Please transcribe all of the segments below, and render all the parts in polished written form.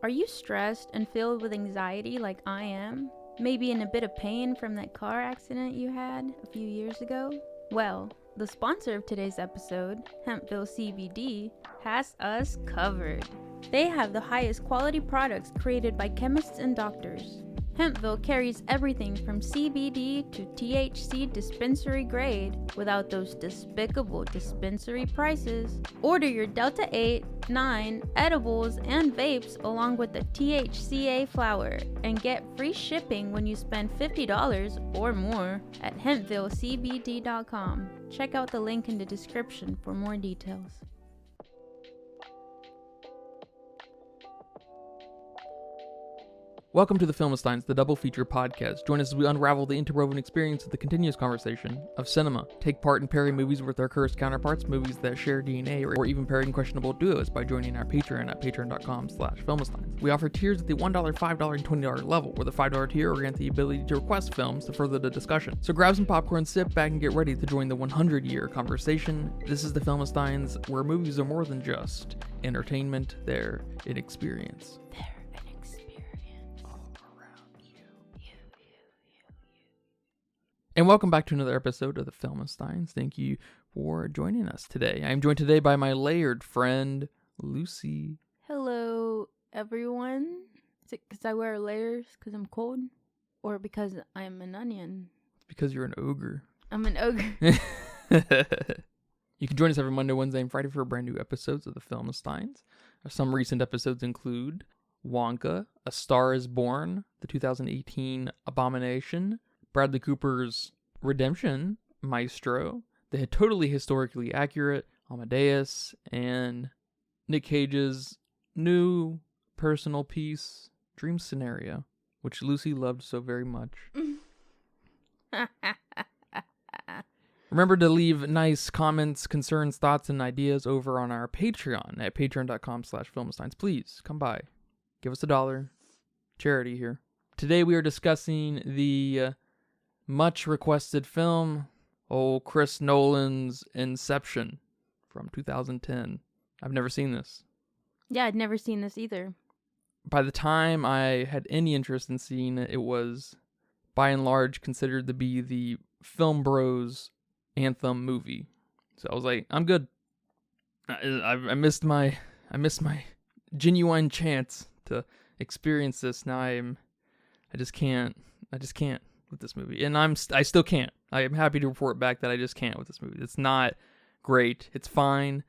Are you stressed and filled with anxiety like I am? Maybe in a bit of pain from that car accident you had a few years ago? Well, the sponsor of today's episode, Hempville CBD, has us covered. They have the highest quality products created by chemists and doctors. Hempville carries everything from CBD to THC dispensary grade without those despicable dispensary prices. Order your Delta 8, 9 edibles and vapes along with the THCA flower and get free shipping when you spend $50 or more at hempvillecbd.com. Check out the link in the description for more details. Welcome to the Filmistines, the double feature podcast. Join us as we unravel the interwoven experience of the continuous conversation of cinema. Take part in pairing movies with our cursed counterparts, movies that share DNA, or even pairing questionable duos by joining our Patreon at patreon.com/Filmistines. We offer tiers at the $1, $5, and $20 level, where the $5 tier will grant the ability to request films to further the discussion. So grab some popcorn, sit back, and get ready to join the 100-year conversation. This is the Filmistines, where movies are more than just entertainment, they're an experience. And welcome back to another episode of the Filmistines. Thank you for joining us today. I am joined today by my layered friend, Lucy. Hello, everyone. Is it because I wear layers because I'm cold? Or because I'm an onion? It's because you're an ogre. I'm an ogre. You can join us every Monday, Wednesday, and Friday for brand new episodes of the Filmistines. Some recent episodes include Wonka, A Star is Born, the 2018 Abomination, Bradley Cooper's Redemption, Maestro, the totally historically accurate Amadeus, and Nick Cage's new personal piece, Dream Scenario, which Lucy loved so very much. Remember to leave nice comments, concerns, thoughts, and ideas over on our Patreon at patreon.com/Filmistines. Please come by. Give us $1. Charity here. Today we are discussing the much requested film, Chris Nolan's Inception from 2010. I've never seen this. Yeah, I'd never seen this either. By the time I had any interest in seeing it, it was by and large considered to be the film bros anthem movie. So I was like, I'm good. I missed my genuine chance to experience this. Now I just can't with this movie, and I still can't. I am happy to report back that I just can't with this movie. It's not great. It's fine.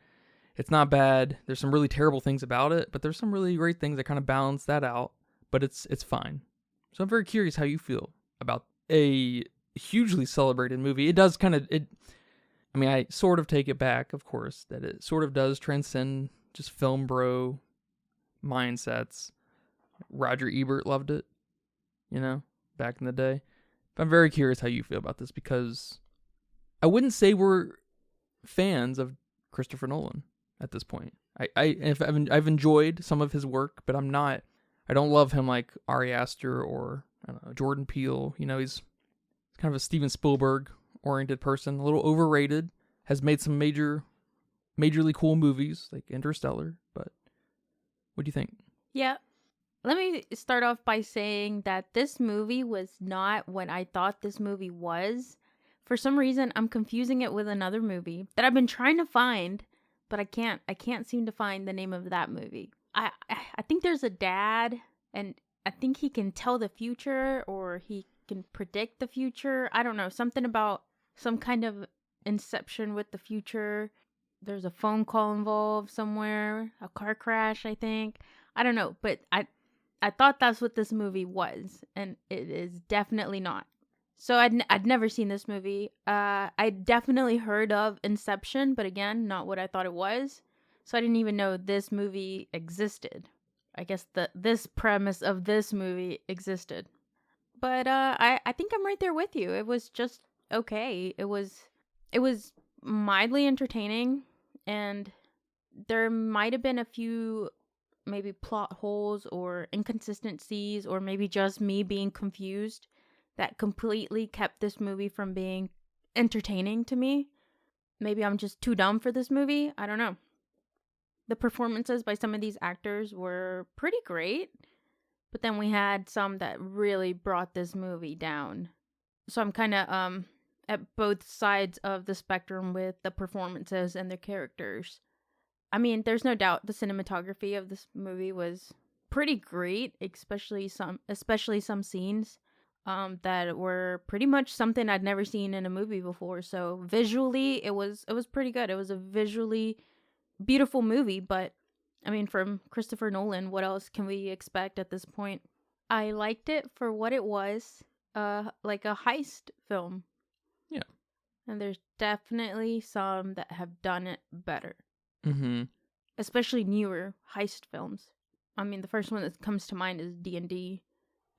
It's not bad. There's some really terrible things about it, but there's some really great things that kind of balance that out. But it's fine. So I'm very curious how you feel about a hugely celebrated movie. It does I sort of take it back, of course, that it sort of does transcend just film bro mindsets. Roger Ebert loved it, back in the day. But I'm very curious how you feel about this, because I wouldn't say we're fans of Christopher Nolan at this point. I've enjoyed some of his work, but I don't love him like Ari Aster or Jordan Peele. He's kind of a Steven Spielberg oriented person, a little overrated, has made some majorly cool movies like Interstellar, but what do you think? Yeah. Let me start off by saying that this movie was not what I thought this movie was. For some reason, I'm confusing it with another movie that I've been trying to find, but I can't seem to find the name of that movie. I think there's a dad, and I think he can tell the future, or he can predict the future. I don't know, something about some kind of inception with the future. There's a phone call involved somewhere, a car crash, I think. I don't know, but I thought that's what this movie was, and it is definitely not. So I'd never seen this movie. I definitely heard of Inception, but again, not what I thought it was. So I didn't even know this movie existed. I guess this premise of this movie existed. But I think I'm right there with you. It was just okay. It was mildly entertaining, and there might have been a few maybe plot holes or inconsistencies, or maybe just me being confused, that completely kept this movie from being entertaining to me. Maybe I'm just too dumb for this movie. I don't know. The performances by some of these actors were pretty great, but then we had some that really brought this movie down. So I'm kind of at both sides of the spectrum with the performances and the characters. I mean, there's no doubt the cinematography of this movie was pretty great, especially some scenes that were pretty much something I'd never seen in a movie before. So visually, it was pretty good. It was a visually beautiful movie, but I mean, from Christopher Nolan, what else can we expect at this point? I liked it for what it was, like a heist film. Yeah. And there's definitely some that have done it better. Mm-hmm. Especially newer heist films. I mean, the first one that comes to mind is D&D.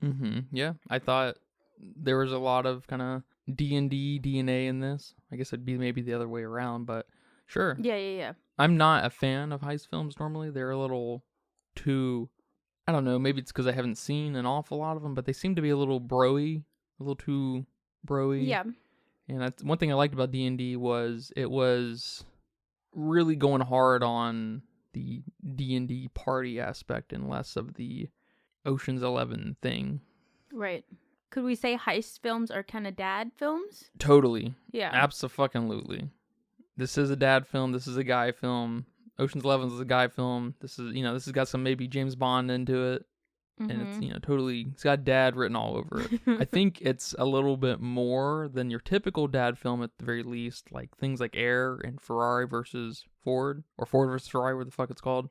Mm-hmm. Yeah, I thought there was a lot of kind of D&D DNA in this. I guess it'd be maybe the other way around, but sure. Yeah. I'm not a fan of heist films normally. They're a little too, I don't know, maybe it's because I haven't seen an awful lot of them, but they seem to be a little broy, a little too broy. Yeah. And that's one thing I liked about D&D was it was really going hard on the D&D party aspect and less of the Ocean's 11 thing. Right. Could we say heist films are kind of dad films? Totally. Yeah. Abso-fucking-lutely. This is a dad film. This is a guy film. Ocean's 11 is a guy film. This has got some maybe James Bond into it. Mm-hmm. And it's, totally, it's got dad written all over it. I think it's a little bit more than your typical dad film at the very least. Like things like Air and Ferrari versus Ford, or Ford versus Ferrari, what the fuck it's called.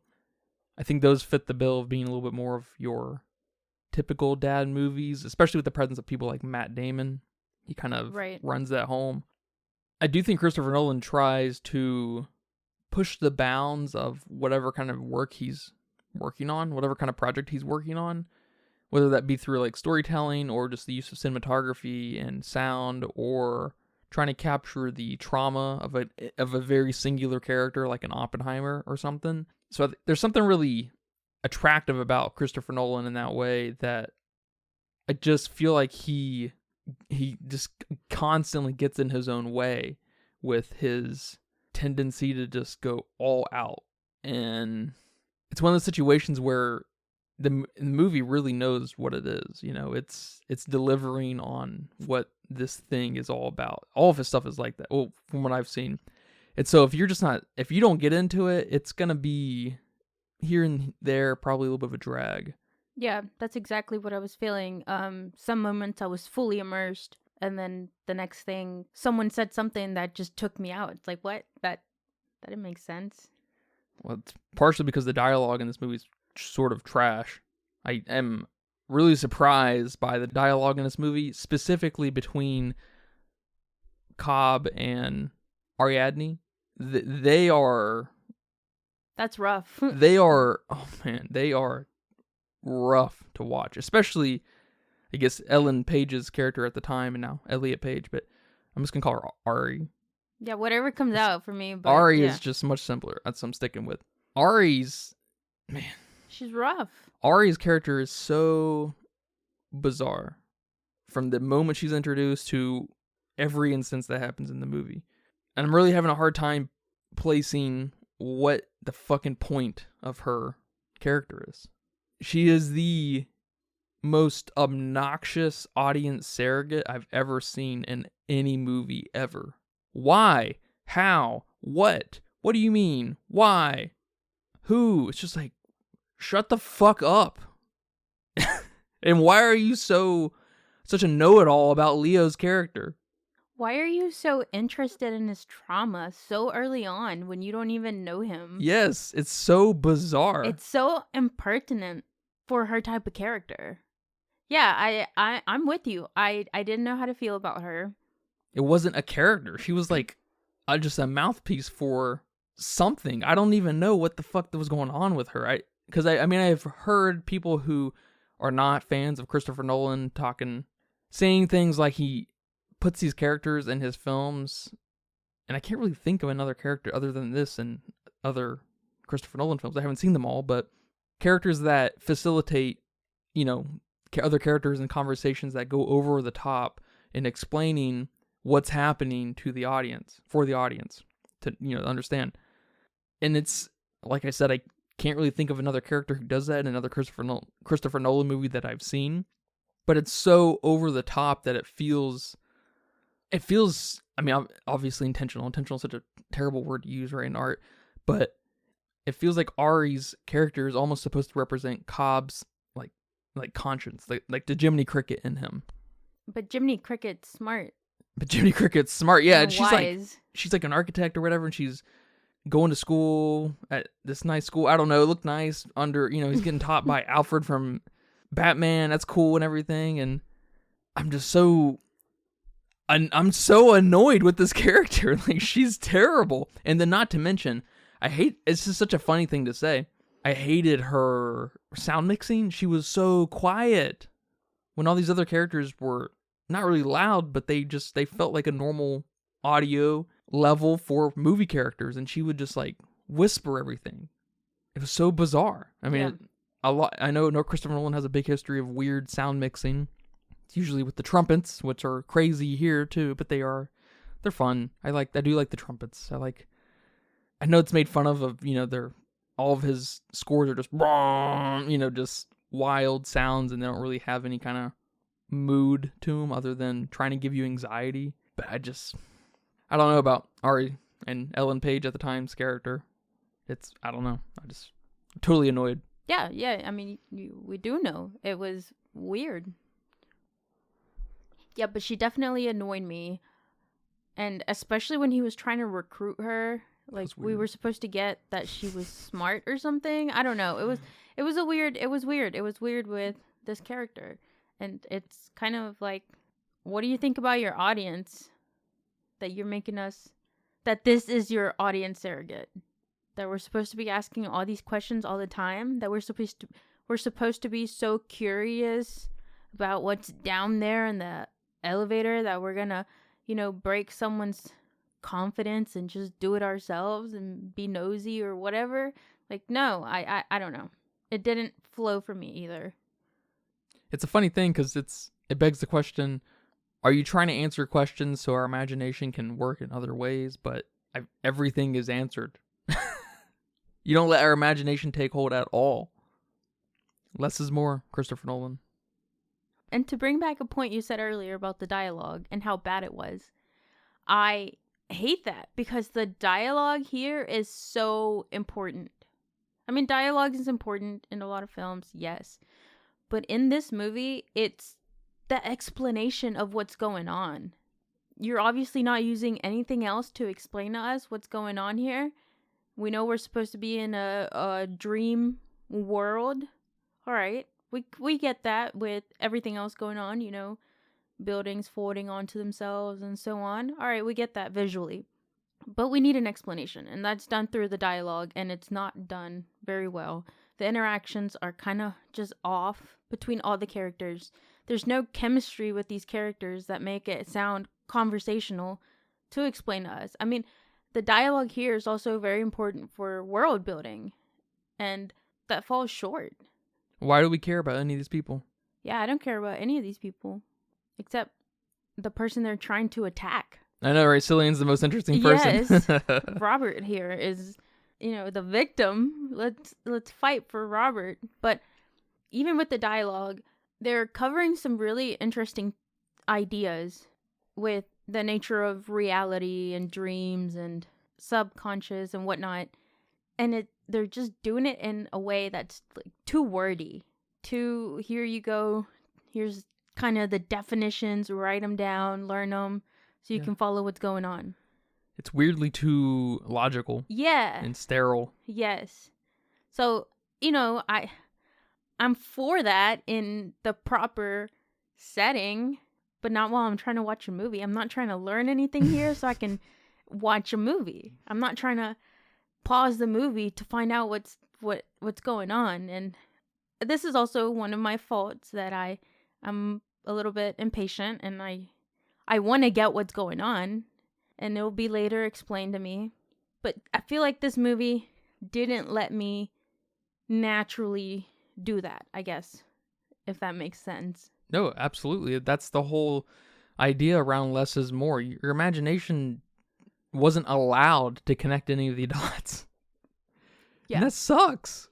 I think those fit the bill of being a little bit more of your typical dad movies, especially with the presence of people like Matt Damon. He kind of runs that home. I do think Christopher Nolan tries to push the bounds of whatever kind of work he's working on, whatever kind of project he's working on, whether that be through like storytelling or just the use of cinematography and sound, or trying to capture the trauma of a very singular character like an Oppenheimer or something. So there's something really attractive about Christopher Nolan in that way, that I just feel like he just constantly gets in his own way with his tendency to just go all out. And it's one of those situations where the movie really knows what it is. It's delivering on what this thing is all about. All of his stuff is like that. Well, from what I've seen. And so if you don't get into it, it's going to be here and there, probably a little bit of a drag. Yeah, that's exactly what I was feeling. Some moments I was fully immersed, and then the next thing, someone said something that just took me out. It's like, what? That didn't make sense. Well, it's partially because the dialogue in this movie is sort of trash. I am really surprised by the dialogue in this movie, specifically between Cobb and Ariadne. They are... That's rough. They are rough to watch. Especially, I guess, Ellen Page's character at the time, and now Elliot Page, but I'm just going to call her Ari. Yeah, whatever comes out for me. But Ari is just much simpler. That's what I'm sticking with. Ari's... Man. She's rough. Ari's character is so bizarre. From the moment she's introduced to every instance that happens in the movie. And I'm really having a hard time placing what the fucking point of her character is. She is the most obnoxious audience surrogate I've ever seen in any movie ever. Why? How? What? What do you mean? Why? Who? It's just like, shut the fuck up. And why are you such a know-it-all about Leo's character? Why are you so interested in his trauma so early on when you don't even know him? Yes, it's so bizarre. It's so impertinent for her type of character. Yeah, I'm with you. I didn't know how to feel about her. It wasn't a character. She was like just a mouthpiece for something. I don't even know what the fuck that was going on with her. Because I've heard people who are not fans of Christopher Nolan saying things like he puts these characters in his films, and I can't really think of another character other than this and other Christopher Nolan films. I haven't seen them all, but characters that facilitate, other characters and conversations that go over the top in explaining what's happening to the audience, for the audience to, understand. And it's like I said, I can't really think of another character who does that in another Christopher Nolan movie that I've seen. But it's so over the top that it feels, I mean, obviously intentional. Intentional is such a terrible word to use, right, in art. But it feels like Ari's character is almost supposed to represent Cobb's, like conscience, like the Jiminy Cricket in him. But Jiminy Cricket's smart. But Jiminy Cricket's smart, yeah. And wise. she's like an architect or whatever, and she's going to school at this nice school. I don't know, it looked nice under, he's getting taught by Alfred from Batman. That's cool and everything. And I'm so annoyed with this character. Like, she's terrible. And then not to mention, it's just such a funny thing to say, I hated her sound mixing. She was so quiet when all these other characters were not really loud, but they felt like a normal audio level for movie characters, and she would just like whisper everything. It was so bizarre. I mean, I know Christopher Nolan has a big history of weird sound mixing. It's usually with the trumpets, which are crazy here too, but they're fun. I do like the trumpets. I know it's made fun of all of his scores are just just wild sounds, and they don't really have any kind of mood to them other than trying to give you anxiety. But I don't know about Ari and Ellen Page at the time's character. I don't know. I'm totally annoyed. Yeah. I mean, we do know. It was weird. Yeah, but she definitely annoyed me. And especially when he was trying to recruit her. Like, we were supposed to get that she was smart or something. I don't know. It was weird. It was weird with this character. And it's kind of like, what do you think about your audience? That you're making us, that this is your audience surrogate. That we're supposed to be asking all these questions all the time. That we're supposed to be so curious about what's down there in the elevator that we're gonna, break someone's confidence and just do it ourselves and be nosy or whatever. Like, no, I don't know. It didn't flow for me either. It's a funny thing because it begs the question, are you trying to answer questions so our imagination can work in other ways? But everything is answered. You don't let our imagination take hold at all. Less is more, Christopher Nolan. And to bring back a point you said earlier about the dialogue and how bad it was, I hate that because the dialogue here is so important. I mean, dialogue is important in a lot of films, yes. But in this movie, it's the explanation of what's going on. You're obviously not using anything else to explain to us what's going on here. We know we're supposed to be in a dream world. All right. We get that with everything else going on, buildings folding onto themselves and so on. All right, we get that visually. But we need an explanation, and that's done through the dialogue, and it's not done very well. The interactions are kind of just off between all the characters. There's no chemistry with these characters that make it sound conversational to explain to us. I mean, the dialogue here is also very important for world building, and that falls short. Why do we care about any of these people? Yeah, I don't care about any of these people, except the person they're trying to attack. I know, right? Cillian's the most interesting person. Yes, Robert here is, the victim. Let's fight for Robert. But even with the dialogue, they're covering some really interesting ideas with the nature of reality and dreams and subconscious and whatnot. And they're just doing it in a way that's like too wordy. Here you go. Here's kind of the definitions. Write them down. Learn them so you can follow what's going on. It's weirdly too logical. Yeah. And sterile. Yes. So, I'm for that in the proper setting, but not while I'm trying to watch a movie. I'm not trying to learn anything here so I can watch a movie. I'm not trying to pause the movie to find out what's going on. And this is also one of my faults, that I'm a little bit impatient and I want to get what's going on, and it'll be later explained to me. But I feel like this movie didn't let me naturally do that, I guess, if that makes sense. No, absolutely. That's the whole idea around less is more. Your imagination wasn't allowed to connect any of the dots. Yeah. And that sucks.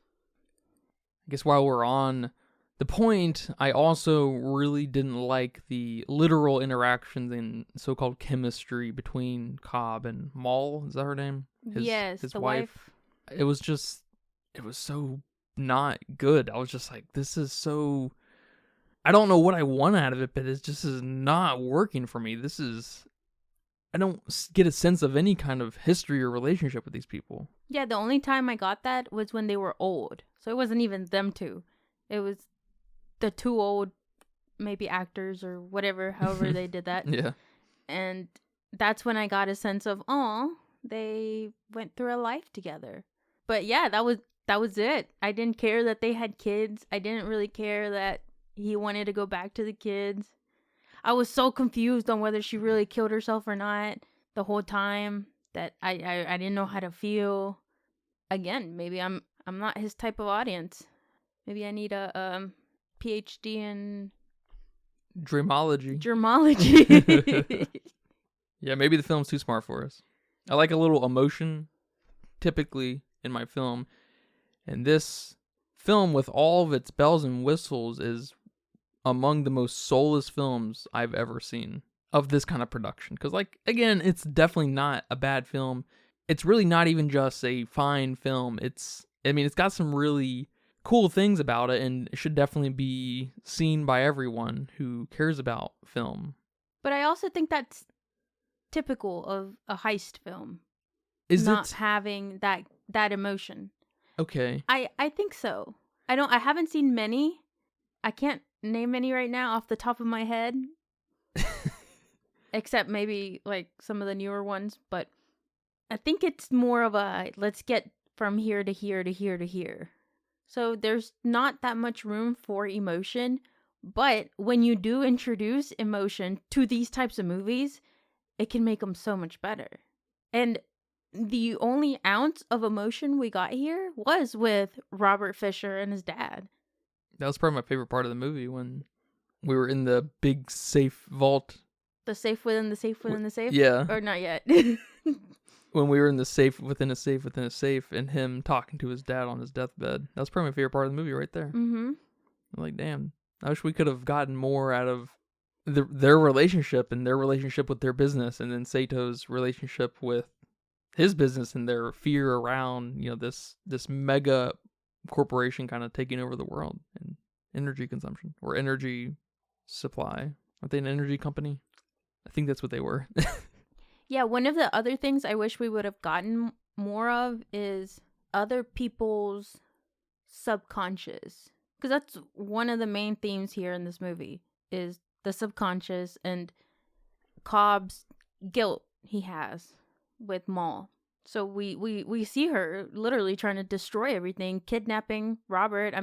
I guess while we're on the point, I also really didn't like the literal interactions and so-called chemistry between Cobb and Maul. Is that her name? His wife. It was so not good. I was just like, this is so... I don't know what I want out of it, but it just is not working for me. I don't get a sense of any kind of history or relationship with these people. Yeah, the only time I got that was when they were old. So it wasn't even them two. It was the two old, maybe actors or whatever, however they did that. Yeah. And that's when I got a sense of, oh, they went through a life together. But yeah, that was it. I didn't care that they had kids. I didn't really care that he wanted to go back to the kids. I was so confused on whether she really killed herself or not the whole time that I didn't know how to feel. Again, maybe I'm not his type of audience. Maybe I need a PhD in Dreamology. Yeah, maybe the film's too smart for us. I like a little emotion, typically, in my film. And this film, with all of its bells and whistles, is among the most soulless films I've ever seen of this kind of production. Because, like, again, it's definitely not a bad film. It's really not even just a fine film. It's got some really cool things about it, and it should definitely be seen by everyone who cares about film. But I also think that's typical of a heist film. Is not it having that emotion? Okay. I think so. I haven't seen many. I can't name any right now off the top of my head. Except maybe like some of the newer ones, but I think it's more of a let's get from here to here to here to here. So there's not that much room for emotion, but when you do introduce emotion to these types of movies, it can make them so much better. And the only ounce of emotion we got here was with Robert Fisher and his dad. That was probably my favorite part of the movie, when we were in the big safe vault. The safe within the safe within the safe? Yeah. Or not yet. When we were in the safe within a safe within a safe, and him talking to his dad on his deathbed. That was probably my favorite part of the movie right there. Mm-hmm. I'm like, damn, I wish we could have gotten more out of their relationship and their relationship with their business, and then Sato's relationship with his business and their fear around, this mega corporation kind of taking over the world and energy consumption or energy supply. Aren't they an energy company? I think that's what they were. Yeah, one of the other things I wish we would have gotten more of is other people's subconscious. Because that's one of the main themes here in this movie, is the subconscious and Cobb's guilt he has with Maul. So we see her literally trying to destroy everything, kidnapping Robert,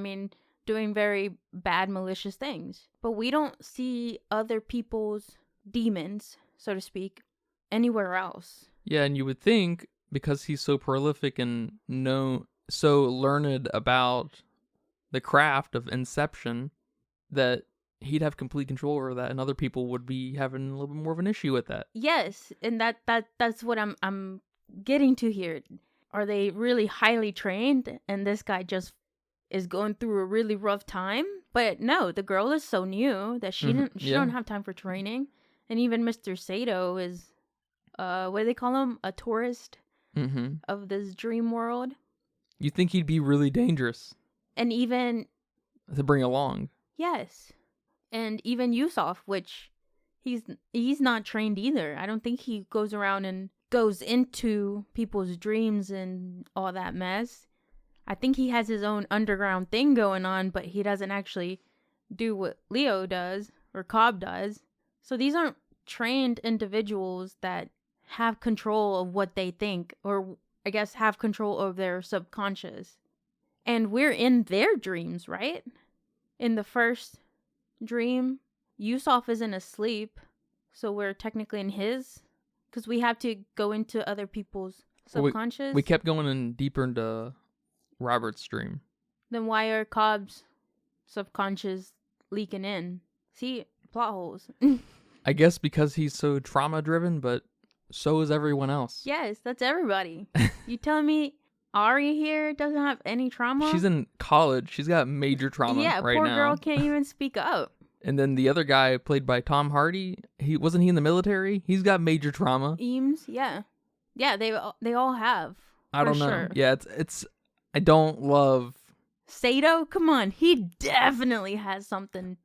doing very bad, malicious things. But we don't see other people's demons, so to speak, anywhere else. Yeah, and you would think, because he's so prolific and so learned about the craft of Inception, that he'd have complete control over that, and other people would be having a little bit more of an issue with that. Yes, and that's what I'm getting to here. Are they really highly trained, and this guy just is going through a really rough time? But no, the girl is so new that she don't have time for training. And even Mr. Sato is, what do they call him? A tourist of this dream world. You think he'd be really dangerous. And even... to bring along. Yes. And even Yusuf, which he's not trained either. I don't think he goes around and goes into people's dreams and all that mess. I think he has his own underground thing going on, but he doesn't actually do what Leo does or Cobb does. So these aren't trained individuals that have control of what they think, or I guess have control of their subconscious. And we're in their dreams, right? In the first dream, Yusuf isn't asleep, so we're technically in his, because we have to go into other people's subconscious. We kept going in deeper into Robert's dream. Then why are Cobb's subconscious leaking in? See, plot holes. I guess because he's so trauma driven, but so is everyone else. Yes, that's everybody. You telling me Ari here doesn't have any trauma. She's in college. She's got major trauma right poor now. girl can't even speak up. And then the other guy played by Tom Hardy, he in the military? He's got major trauma. Eames, yeah. Yeah, they all have. I don't know. Sure. Yeah, it's I don't love Sato, come on. He definitely has something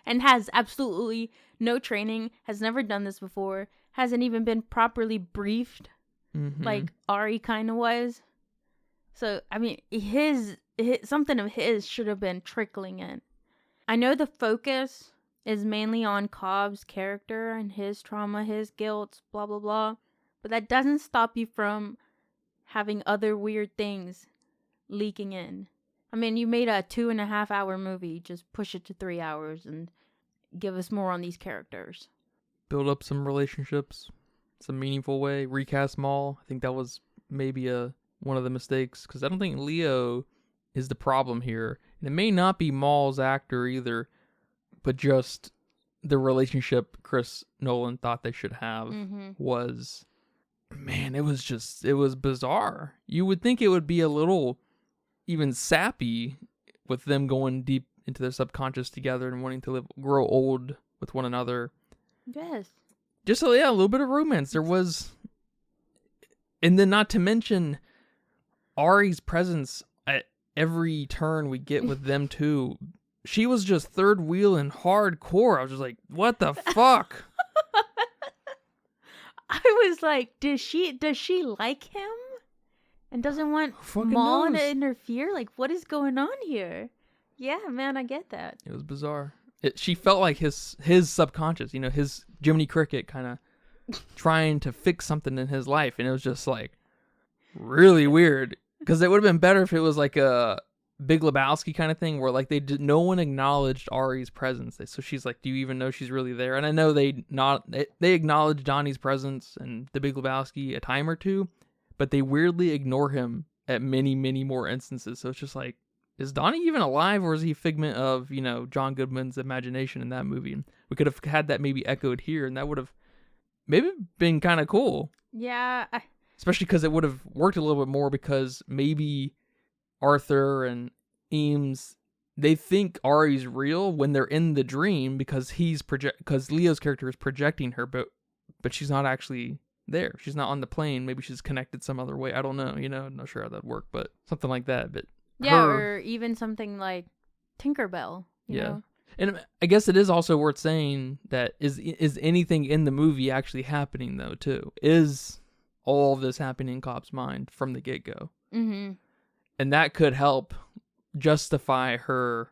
and has absolutely no training, has never done this before, hasn't even been properly briefed like Ari kind of was. So, I mean, his something of his should have been trickling in. I know the focus is mainly on Cobb's character and his trauma, his guilt, blah, blah, blah. But that doesn't stop you from having other weird things leaking in. I mean, you made a 2.5 hour movie. Just push it to 3 hours and give us more on these characters. Build up some relationships, some meaningful way. Recast Maul. I think that was maybe one of the mistakes, because I don't think Leo is the problem here. And it may not be Maul's actor either, but just the relationship Chris Nolan thought they should have was, man, it was bizarre. You would think it would be a little even sappy with them going deep into their subconscious together and wanting to grow old with one another. Yes. Just a little bit of romance. There was, and then not to mention Ari's presence at every turn we get with them too. She was just third wheel and hardcore. I was just like, what the fuck? I was like, does she like him? And doesn't want Maul to interfere? Like, what is going on here? Yeah, man, I get that. It was bizarre. She felt like his subconscious, his Jiminy Cricket kind of trying to fix something in his life. And it was just like really weird. Because it would have been better if it was like a Big Lebowski kind of thing where like no one acknowledged Ari's presence. So she's like, do you even know she's really there? And I know they acknowledge Donnie's presence in the Big Lebowski a time or two, but they weirdly ignore him at many, many more instances. So it's just like, is Donnie even alive, or is he a figment of, John Goodman's imagination in that movie? And we could have had that maybe echoed here, and that would have maybe been kind of cool. Yeah. Especially because it would have worked a little bit more, because maybe Arthur and Eames, they think Ari's real when they're in the dream, because because Leo's character is projecting her, but she's not actually there. She's not on the plane. Maybe she's connected some other way. I don't know. I'm not sure how that'd work, but something like that. But yeah, or even something like Tinkerbell. You know? And I guess it is also worth saying that is anything in the movie actually happening though too? Is all of this happening in Cobb's mind from the get-go? Mm-hmm. And that could help justify her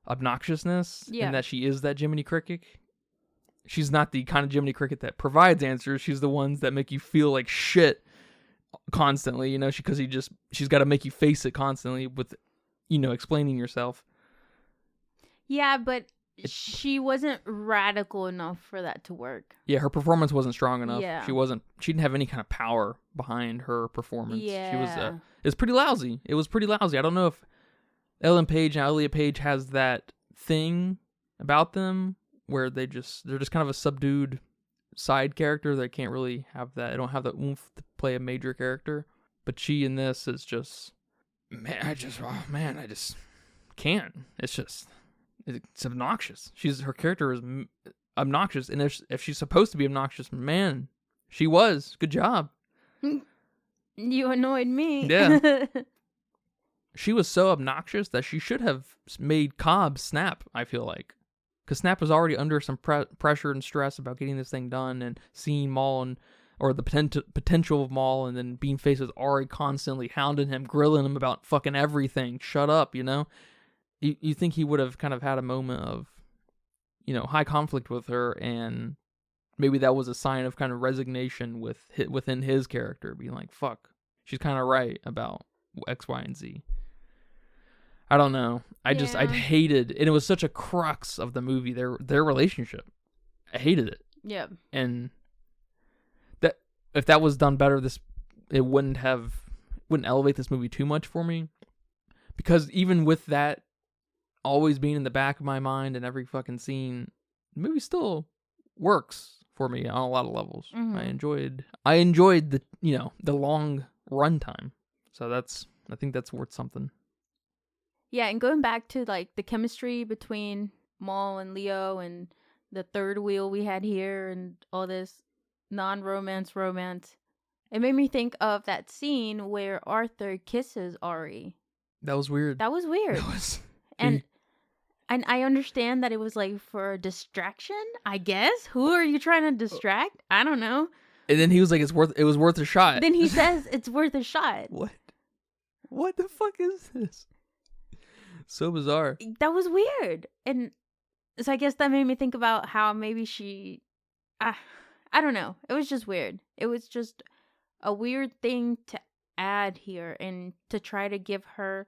obnoxiousness, and that she is that Jiminy Cricket. She's not the kind of Jiminy Cricket that provides answers. She's the ones that make you feel like shit constantly, because she's got to make you face it constantly with, explaining yourself. Yeah, but she wasn't radical enough for that to work. Yeah, her performance wasn't strong enough. Yeah. She didn't have any kind of power behind her performance. Yeah. She was, it was pretty lousy. It was pretty lousy. I don't know if Ellen Page and Elliot Page has that thing about them where they're just kind of a subdued side character. They can't really have that. They don't have the oomph to play a major character. But she in this is just, I just can't. It's obnoxious. Her character is obnoxious, and if she's supposed to be obnoxious, man, she was. Good job. You annoyed me. Yeah. She was so obnoxious that she should have made Cobb snap, I feel like. Because Snap was already under some pressure and stress about getting this thing done and seeing Maul or the potential of Maul, and then being faced with Ari constantly hounding him, grilling him about fucking everything. Shut up, You think he would have kind of had a moment of, high conflict with her, and maybe that was a sign of kind of resignation within his character, being like, fuck, she's kind of right about X, Y, and Z. I don't know. I hated, and it was such a crux of the movie, their relationship. I hated it. Yeah. And that if that was done better, it wouldn't elevate this movie too much for me. Because even with that always being in the back of my mind in every fucking scene, the movie still works for me on a lot of levels. Mm-hmm. I enjoyed the long runtime. So I think that's worth something. Yeah, and going back to like the chemistry between Maul and Leo and the third wheel we had here and all this non-romance romance, it made me think of that scene where Arthur kisses Ari. That was weird. That was weird. That was... And I understand that it was like for a distraction, I guess. Who are you trying to distract? I don't know. And then he was like, it was worth a shot. Then he says it's worth a shot. What the fuck is this? So bizarre. That was weird. And so I guess that made me think about how maybe I don't know. It was just weird. It was just a weird thing to add here and to try to give her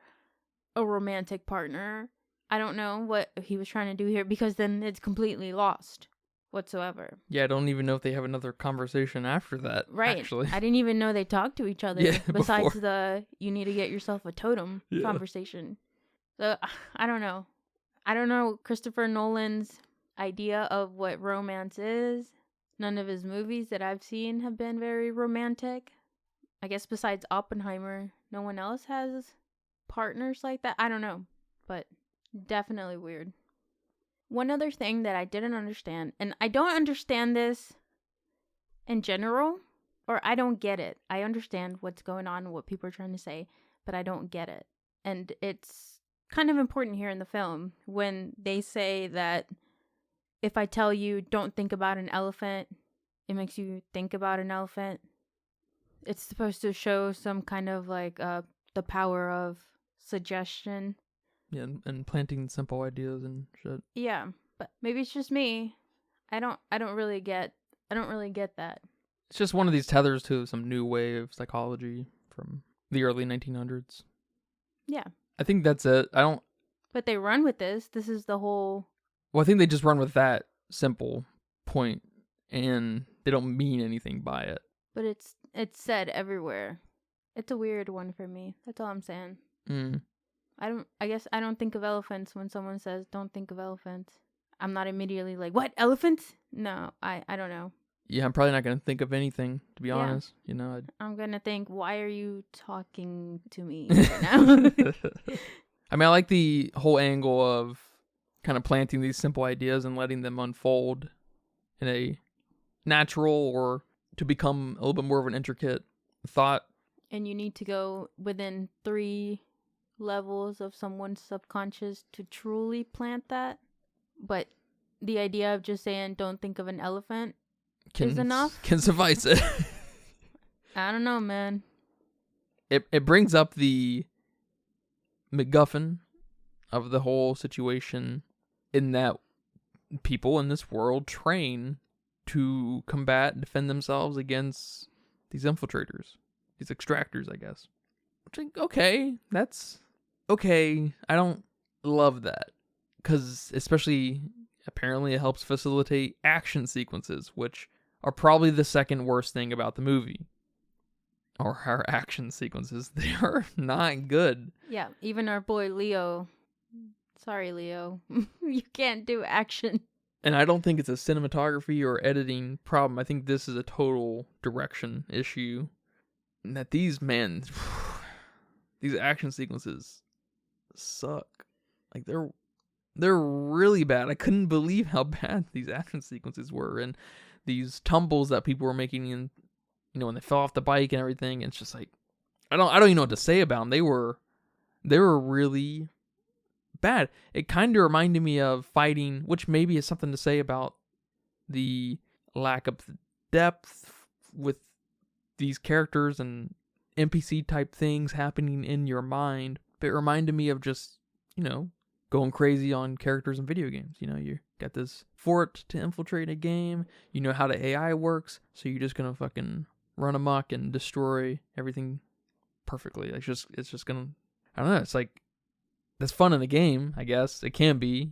a romantic partner. I don't know what he was trying to do here because then it's completely lost whatsoever. Yeah, I don't even know if they have another conversation after that. Right. Actually, I didn't even know they talked to each other besides the you need to get yourself a totem conversation. So I don't know. I don't know Christopher Nolan's idea of what romance is. None of his movies that I've seen have been very romantic. I guess besides Oppenheimer, no one else has partners like that. I don't know, but definitely weird. One other thing that I didn't understand, and I don't understand this in general, or I don't get it. I understand what's going on and what people are trying to say, but I don't get it. And it's kind of important here in the film when they say that if I tell you don't think about an elephant, it makes you think about an elephant. It's supposed to show some kind of like the power of suggestion. Yeah, and planting simple ideas and shit. Yeah, but maybe it's just me. I don't really get that. It's just one of these tethers to some new way of psychology from the early 1900s. Yeah. I think that's it. But they run with this. This is the whole... Well, I think they just run with that simple point, and they don't mean anything by it. But it's said everywhere. It's a weird one for me. That's all I'm saying. I guess I don't think of elephants when someone says don't think of elephants. I'm not immediately like, what, elephants? No, I don't know. Yeah, I'm probably not going to think of anything, to be honest. You know, I'm going to think, why are you talking to me right now? I mean, I like the whole angle of kind of planting these simple ideas and letting them unfold in a natural or to become a little bit more of an intricate thought. And you need to go within 3 levels of someone's subconscious to truly plant that. But the idea of just saying, don't think of an elephant is enough. Can suffice it. I don't know, man. It brings up the MacGuffin of the whole situation in that people in this world train to combat and defend themselves against these infiltrators, these extractors, I guess. Which, like, okay, that's okay. I don't love that because especially apparently it helps facilitate action sequences, which are probably the second worst thing about the movie. Or our action sequences, they are not good. Yeah, even our boy Leo. Sorry, Leo. You can't do action. And I don't think it's a cinematography or editing problem. I think this is a total direction issue. And that these action sequences suck. Like they're really bad. I couldn't believe how bad these action sequences were, and these tumbles that people were making in, you know, when they fell off the bike and everything. It's just like I don't even know what to say about them. They were really bad. It kind of reminded me of fighting, which maybe is something to say about the lack of depth with these characters and NPC type things happening in your mind. But it reminded me of just, you know, going crazy on characters in video games. You know, you got this fort to infiltrate a game. You know how the AI works, so you're just gonna fucking run amok and destroy everything perfectly. It's just gonna, I don't know. It's like, that's fun in a game, I guess. It can be.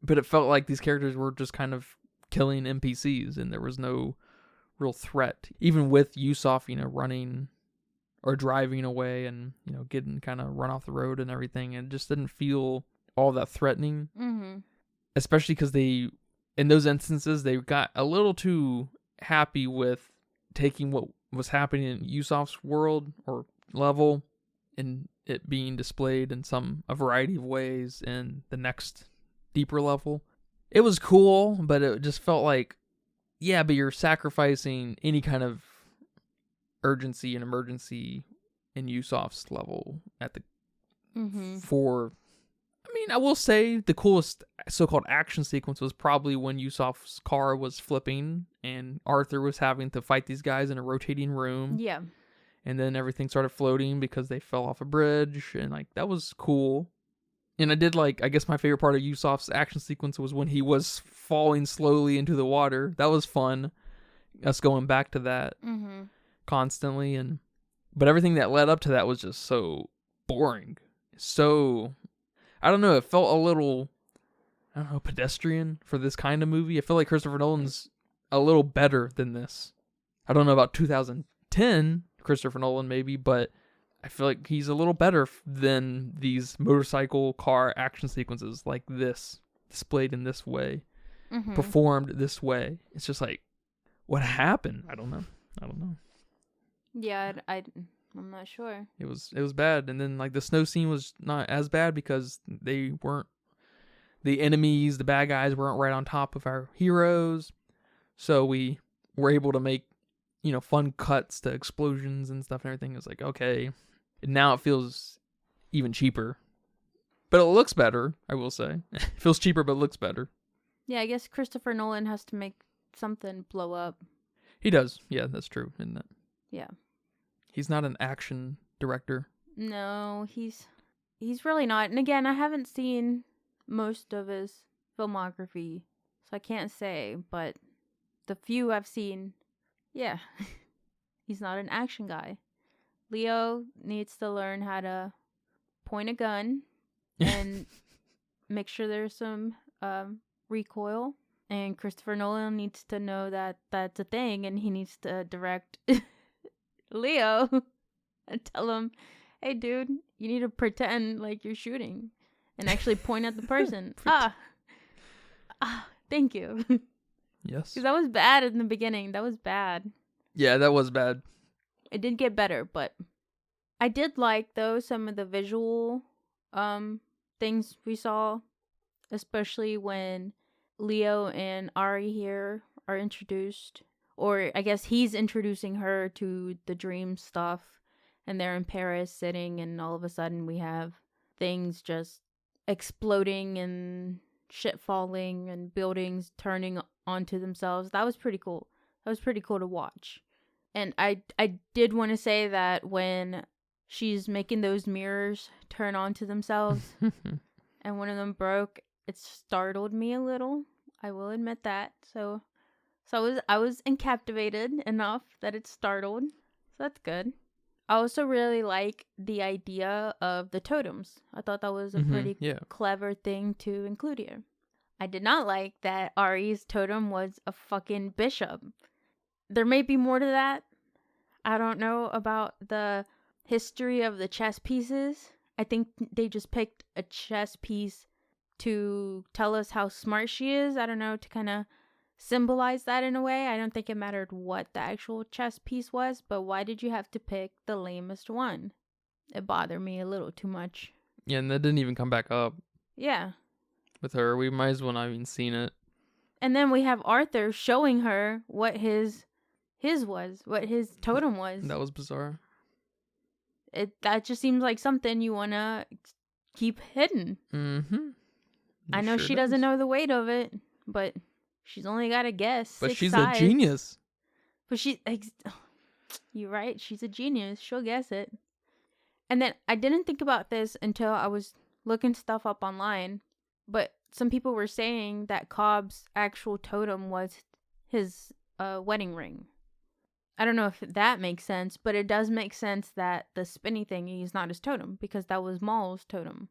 But it felt like these characters were just kind of killing NPCs and there was no real threat. Even with Yusuf, you know, running or driving away and, you know, getting kind of run off the road and everything. And it just didn't feel all that threatening. Mm-hmm. Especially because in those instances, they got a little too happy with taking what was happening in Yusuf's world or level and it being displayed in a variety of ways in the next deeper level. It was cool, but it just felt like, yeah, but you're sacrificing any kind of urgency and emergency in Yusuf's level at the for. I mean, I will say the coolest so-called action sequence was probably when Yusuf's car was flipping and Arthur was having to fight these guys in a rotating room. Yeah. And then everything started floating because they fell off a bridge, and like that was cool. And I guess my favorite part of Yusuf's action sequence was when he was falling slowly into the water. That was fun. Us going back to that constantly, but everything that led up to that was just so boring. So, I don't know, it felt a little, I don't know, pedestrian for this kind of movie. I feel like Christopher Nolan's a little better than this. I don't know about 2010 Christopher Nolan maybe, but I feel like he's a little better than these motorcycle car action sequences like this, displayed in this way, performed this way. It's just like, what happened? I don't know. Yeah, I'm not sure. It was bad, and then like the snow scene was not as bad because the bad guys weren't right on top of our heroes, so we were able to make fun cuts to explosions and stuff and everything. It was like, okay. And now it feels even cheaper. But it looks better, I will say. It feels cheaper, but it looks better. Yeah, I guess Christopher Nolan has to make something blow up. He does. Yeah, that's true, isn't it? Yeah. He's not an action director. No, he's really not. And again, I haven't seen most of his filmography, so I can't say. But the few I've seen, yeah, he's not an action guy. Leo needs to learn how to point a gun and make sure there's some recoil. And Christopher Nolan needs to know that that's a thing, and he needs to direct Leo and tell him, hey, dude, you need to pretend like you're shooting and actually point at the person. Thank you. Yes. Because that was bad in the beginning. That was bad. Yeah, that was bad. It did get better, but I did like, though, some of the visual things we saw, especially when Leo and Ari here are introduced, or I guess he's introducing her to the dream stuff, and they're in Paris sitting, and all of a sudden we have things just exploding and shit falling and buildings turning onto themselves. That was pretty cool. That was pretty cool to watch. And I did want to say that when she's making those mirrors turn onto themselves and one of them broke, it startled me a little. I will admit that. So I was captivated enough that it startled. So that's good. I also really like the idea of the totems. I thought that was a pretty clever thing to include here. I did not like that Ari's totem was a fucking bishop. There may be more to that. I don't know about the history of the chess pieces. I think they just picked a chess piece to tell us how smart she is. I don't know, to kind of symbolize that in a way. I don't think it mattered what the actual chess piece was, but why did you have to pick the lamest one? It bothered me a little too much. Yeah, and that didn't even come back up. Yeah. With her, we might as well not even seen it. And then we have Arthur showing her what his totem was. That was bizarre. That just seems like something you want to keep hidden. I know she doesn't know the weight of it, but she's only got to guess. But she's a genius. But you're right. She's a genius. She'll guess it. And then I didn't think about this until I was looking stuff up online, but some people were saying that Cobb's actual totem was his wedding ring. I don't know if that makes sense, but it does make sense that the spinny thingy is not his totem, because that was Maul's totem.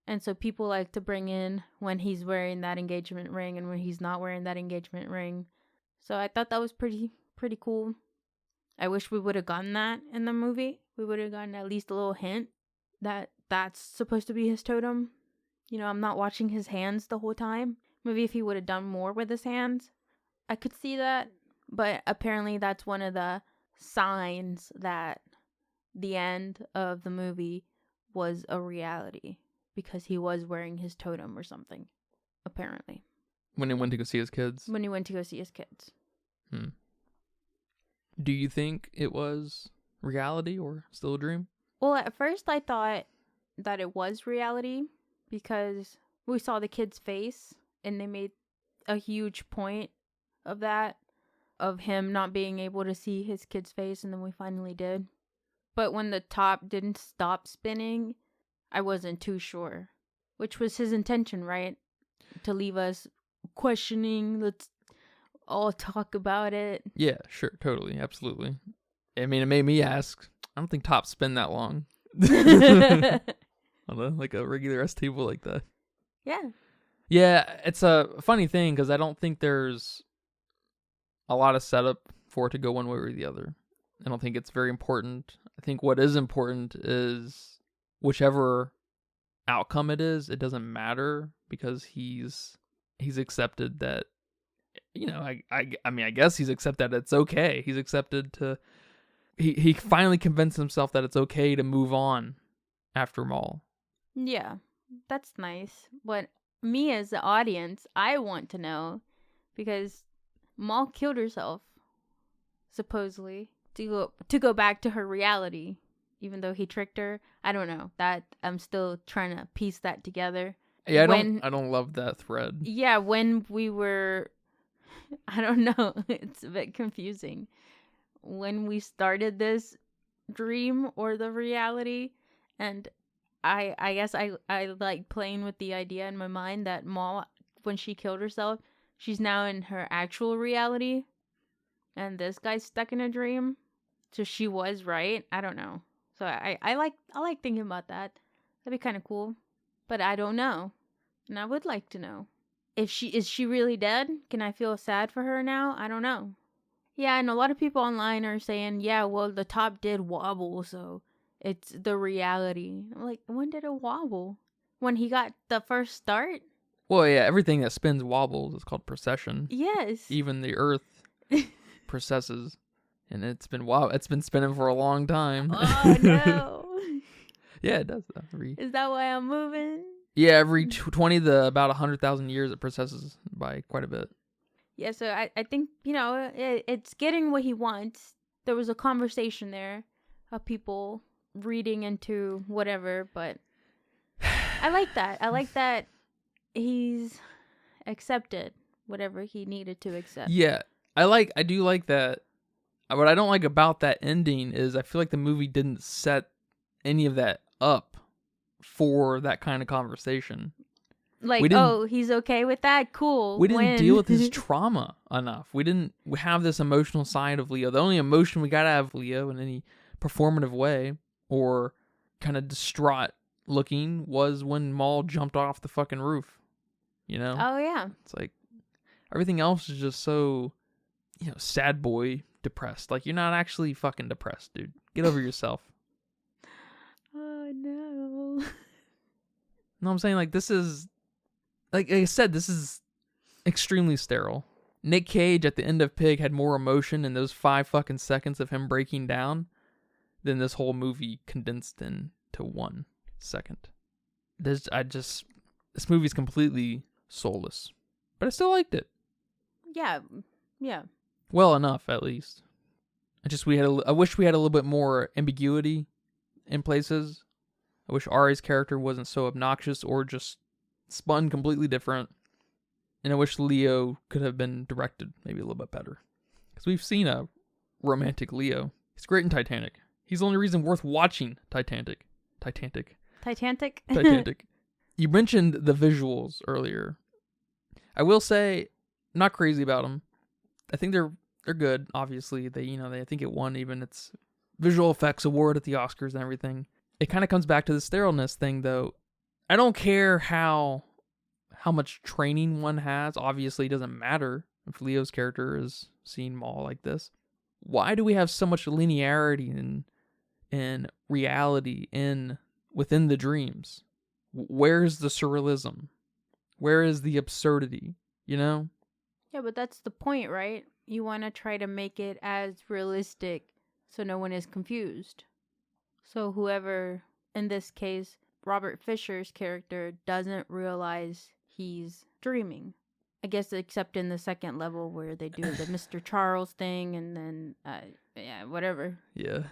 And so people like to bring in when he's wearing that engagement ring and when he's not wearing that engagement ring. So I thought that was pretty cool. I wish we would have gotten that in the movie. We would have gotten at least a little hint that that's supposed to be his totem. You know, I'm not watching his hands the whole time. Maybe if he would have done more with his hands, I could see that. But apparently that's one of the signs that the end of the movie was a reality because he was wearing his totem or something, apparently. When he went to go see his kids? When he went to go see his kids. Do you think it was reality or still a dream? Well, at first I thought that it was reality because we saw the kid's face and they made a huge point of that, of him not being able to see his kid's face, and then we finally did. But when the top didn't stop spinning, I wasn't too sure, which was his intention, right? To leave us questioning. Let's all talk about it. Yeah, sure, totally, absolutely. I mean, it made me ask. I don't think tops spin that long. On like a regular S table like that. Yeah. Yeah, it's a funny thing because I don't think there's a lot of setup for it to go one way or the other. I don't think it's very important. I think what is important is whichever outcome it is, it doesn't matter because he's accepted that, you know, I mean, I guess he's accepted that it's okay. He's accepted to, he finally convinced himself that it's okay to move on after Maul. Yeah, that's nice. But me as the audience, I want to know, because Maul killed herself, supposedly, to go back to her reality, even though he tricked her. I don't know. That I'm still trying to piece that together. Yeah, I don't love that thread. Yeah, when we were, I don't know, it's a bit confusing. When we started this dream or the reality, and I guess I like playing with the idea in my mind that Maul, when she killed herself, she's now in her actual reality, and this guy's stuck in a dream. So she was right. I don't know. So I like thinking about that. That'd be kind of cool, but I don't know, and I would like to know. Is she really dead? Can I feel sad for her now? I don't know. Yeah, and a lot of people online are saying, yeah, well, the top did wobble, so it's the reality. I'm like, when did it wobble? When he got the first start? Well, yeah, everything that spins wobbles. It's called precession. Yes. Even the Earth precesses, and it's been spinning for a long time. Oh no. Yeah, it does though. Is that why I'm moving? Yeah, every 20 to about 100,000 years, it precesses by quite a bit. Yeah, so I think, you know, it's getting what he wants. There was a conversation there of people reading into whatever, but I like that. I like that he's accepted whatever he needed to accept. Yeah, I do like that. What I don't like about that ending is I feel like the movie didn't set any of that up for that kind of conversation. Like, oh, he's okay with that? Cool. We didn't deal with his trauma enough. We didn't have this emotional side of Leo. The only emotion we got out of Leo in any performative way or kind of distraught looking was when Maul jumped off the fucking roof. You know? Oh, yeah. It's like everything else is just so, you know, sad boy depressed. Like, you're not actually fucking depressed, dude. Get over yourself. Oh, no. No, I'm saying, like, this is... Like I said, this is extremely sterile. Nick Cage at the end of Pig had more emotion in those 5 fucking seconds of him breaking down than this whole movie condensed into 1 second. This movie's completely soulless, but I still liked it. Yeah. Well enough, at least. I wish we had a little bit more ambiguity in places. I wish Ari's character wasn't so obnoxious or just spun completely different. And I wish Leo could have been directed maybe a little bit better. Because we've seen a romantic Leo. He's great in Titanic. He's the only reason worth watching Titanic. You mentioned the visuals earlier. I will say, not crazy about them. I think they're good, obviously. I think it won even its visual effects award at the Oscars and everything. It kind of comes back to the sterileness thing, though. I don't care how much training one has. Obviously, it doesn't matter if Leo's character is seeing Maul like this. Why do we have so much linearity in reality within the dreams? Where's the surrealism? Where is the absurdity? You know? Yeah, but that's the point, right? You want to try to make it as realistic so no one is confused. So whoever, in this case, Robert Fisher's character doesn't realize he's dreaming. I guess except in the second level where they do the Mr. Charles thing and then, whatever. Yeah.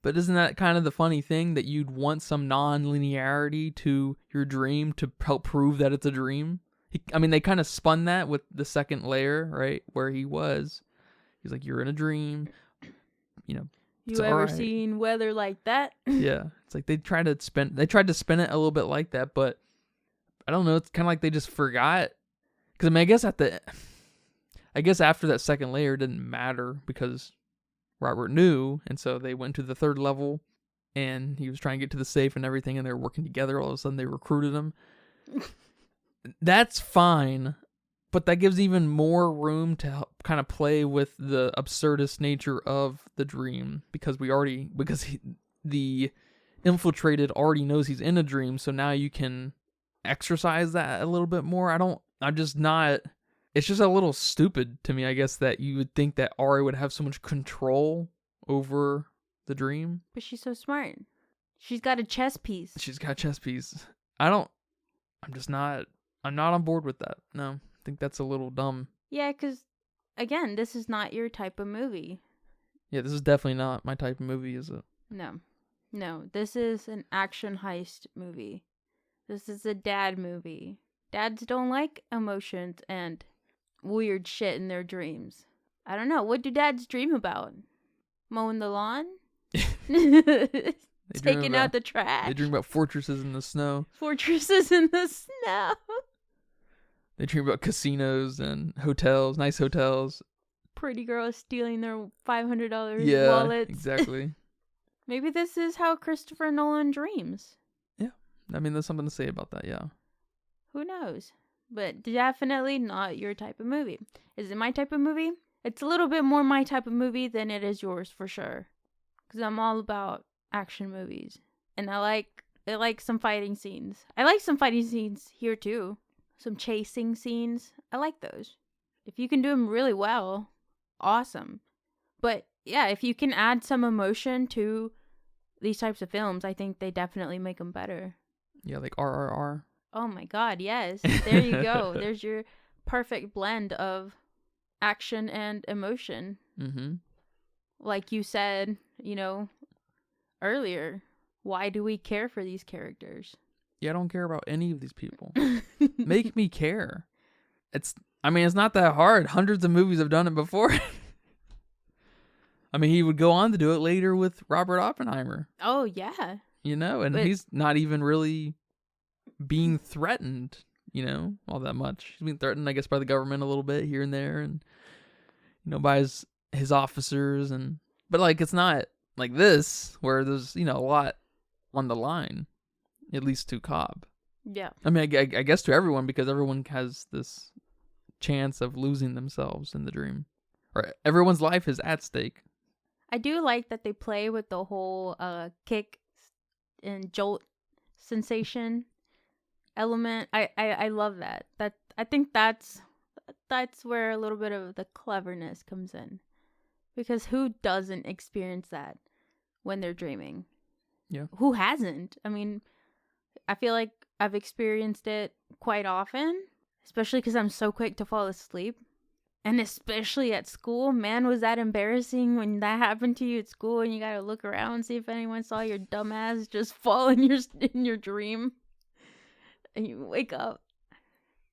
But isn't that kind of the funny thing that you'd want some non-linearity to your dream to help prove that it's a dream? They kind of spun that with the second layer, right? Where he's like, you're in a dream, You ever seen weather like that? Yeah. It's like they tried to spin it a little bit like that, but I don't know. It's kind of like they just forgot. Because I guess after that second layer, it didn't matter because Robert knew, and so they went to the third level, and he was trying to get to the safe and everything, and they were working together. All of a sudden, they recruited him. That's fine, but that gives even more room to help kind of play with the absurdist nature of the dream, because the infiltrated already knows he's in a dream, so now you can exercise that a little bit more. It's just a little stupid to me, I guess, that you would think that Ari would have so much control over the dream. But she's so smart. She's got a chess piece. I'm not on board with that. No, I think that's a little dumb. Yeah, because, again, this is not your type of movie. Yeah, this is definitely not my type of movie, is it? No, this is an action heist movie. This is a dad movie. Dads don't like emotions and weird shit in their dreams. I don't know. What do dads dream about? Mowing the lawn? Taking out the trash? They dream about fortresses in the snow. They dream about casinos and hotels, nice hotels. Pretty girls stealing their $500 wallets. Yeah, exactly. Maybe this is how Christopher Nolan dreams. Yeah. There's something to say about that, yeah. Who knows? But definitely not your type of movie. Is it my type of movie? It's a little bit more my type of movie than it is yours, for sure. Because I'm all about action movies. And I like some fighting scenes. I like some fighting scenes here, too. Some chasing scenes. I like those. If you can do them really well, awesome. But yeah, if you can add some emotion to these types of films, I think they definitely make them better. Yeah, like RRR. Oh my god, yes. There you go. There's your perfect blend of action and emotion. Mm-hmm. Like you said, earlier, why do we care for these characters? Yeah, I don't care about any of these people. Make me care. It's not that hard. Hundreds of movies have done it before. He would go on to do it later with Robert Oppenheimer. Oh, yeah. But he's not even really being threatened, all that much. He's being threatened, I guess, by the government a little bit here and there, and by his officers, but it's not like this where there's a lot on the line, at least to Cobb. Yeah. I guess to everyone, because everyone has this chance of losing themselves in the dream, or everyone's life is at stake. I do like that they play with the whole kick and jolt sensation element. I love that. I think that's where a little bit of the cleverness comes in, because who doesn't experience that when they're dreaming? Yeah. Who hasn't? I feel like I've experienced it quite often, especially because I'm so quick to fall asleep. And especially at school, man, was that embarrassing when that happened to you at school and you gotta look around and see if anyone saw your dumb ass just fall in your dream. And you wake up,